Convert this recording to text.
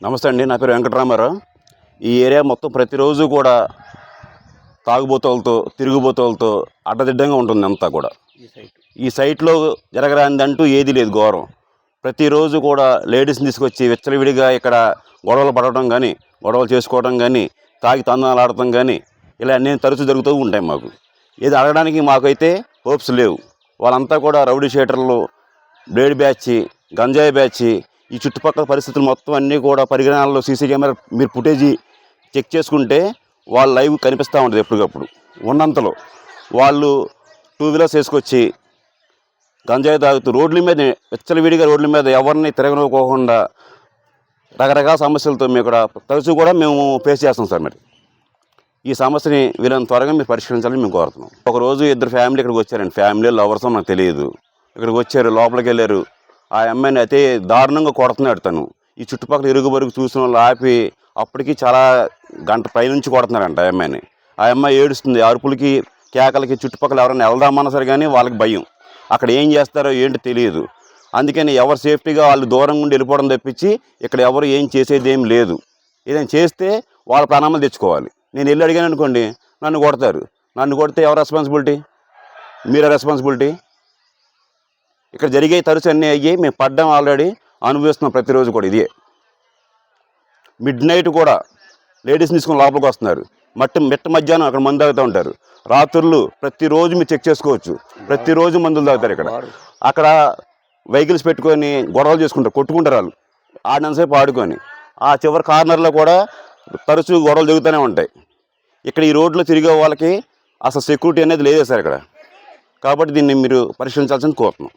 నమస్తే అండి. నా పేరు వెంకటరామారావు. ఈ ఏరియా మొత్తం ప్రతిరోజు కూడా తాగుబోతులతో, తిరుగుబోతులతో అడ్డదిడ్డంగా ఉంటుంది అంతా కూడా. ఈ సైట్లో జరగరానిదంటూ ఏది లేదు ఘోరం. ప్రతిరోజు కూడా లేడీస్ని తీసుకొచ్చి విచ్చలవిడిగా ఇక్కడ గొడవలు పడటం కానీ, గొడవలు చేసుకోవడం కానీ, తాగి తందనాలు ఆడటం కానీ ఇలా అన్నీ తరచూ జరుగుతూ ఉంటాయి మాకు. ఏది అడగడానికి మాకైతే హోప్స్ లేవు. వాళ్ళంతా కూడా రౌడీ షీటర్లు, బ్లేడ్ బ్యాచ్, గంజాయి బ్యాచ్, ఈ చుట్టుపక్కల పరిస్థితులు మొత్తం అన్నీ కూడా పరిగణనలో సీసీ కెమెరా మీరు ఫుటేజీ చెక్ చేసుకుంటే వాళ్ళ లైవ్ కనిపిస్తూ ఉంటుంది ఎప్పటికప్పుడు. ఉన్నంతలో వాళ్ళు 2 వీలర్స్ వేసుకొచ్చి గంజాయి తాగుతూ రోడ్ల మీద విచ్చలవిడిగా రోడ్ల మీద ఎవరిని తిరగనివ్వకోకుండా రకరకాల సమస్యలతో మేము ఇక్కడ తరచూ కూడా మేము ఫేస్ చేస్తాం సార్. మరి ఈ సమస్యని వీళ్ళని త్వరగా మీరు పరిష్కరించాలని మేము కోరుతున్నాం. ఒకరోజు 2 ఫ్యామిలీ ఇక్కడికి వచ్చారండి. ఫ్యామిలీ లవర్స్ నాకు తెలియదు. ఇక్కడికి వచ్చారు, లోపలికి వెళ్ళారు. ఆ అమ్మాయిని అయితే దారుణంగా కొడుతున్నాడు తను. ఈ చుట్టుపక్కల ఇరుగు బరుగు చూసిన వాళ్ళు ఆపి అప్పటికి చాలా గంట పైనుంచి కొడుతున్నారంట ఆ అమ్మాయిని. ఆ అమ్మాయి ఏడుస్తుంది. అరుపులకి, కేకలకి చుట్టుపక్కల ఎవరైనా వెళ్దామన్నా సరే కానీ వాళ్ళకి భయం. అక్కడ ఏం చేస్తారో ఏంటి తెలియదు. అందుకని ఎవరు సేఫ్టీగా వాళ్ళు దూరంగా ఉండి వెళ్ళిపోవడం తప్పించి ఇక్కడ ఎవరు ఏం చేసేది ఏం లేదు. ఏదైనా చేస్తే వాళ్ళ ప్రాణాలు తెచ్చుకోవాలి. నేను వెళ్ళి అడిగాను అనుకోండి, నన్ను కొడతారు. నన్ను కొడితే ఎవరు రెస్పాన్సిబిలిటీ? మీరే రెస్పాన్సిబిలిటీ. ఇక్కడ జరిగే తరచు అన్నీ అయ్యి మేము పడ్డాం, ఆల్రెడీ అనుభవిస్తున్నాం ప్రతిరోజు కూడా. ఇదే మిడ్ నైట్ కూడా లేడీస్ని తీసుకొని లోపలికి వస్తున్నారు. మిట్ట మధ్యాహ్నం అక్కడ మందు తాగుతూ ఉంటారు. రాత్రులు ప్రతిరోజు మీరు చెక్ చేసుకోవచ్చు. ప్రతిరోజు మందులు తాగుతారు ఇక్కడ. అక్కడ వెహికల్స్ పెట్టుకొని గొడవలు చేసుకుంటారు, కొట్టుకుంటారు వాళ్ళు ఆడినంతసేపు ఆడుకొని. ఆ చివరి కార్నర్లో కూడా తరచూ గొడవలు జరుగుతూనే ఉంటాయి. ఇక్కడ ఈ రోడ్లో తిరిగే వాళ్ళకి అసలు సెక్యూరిటీ అనేది లేదే సార్ ఇక్కడ. కాబట్టి దీన్ని మీరు పరిశీలించాల్సింది కోరుతున్నాం.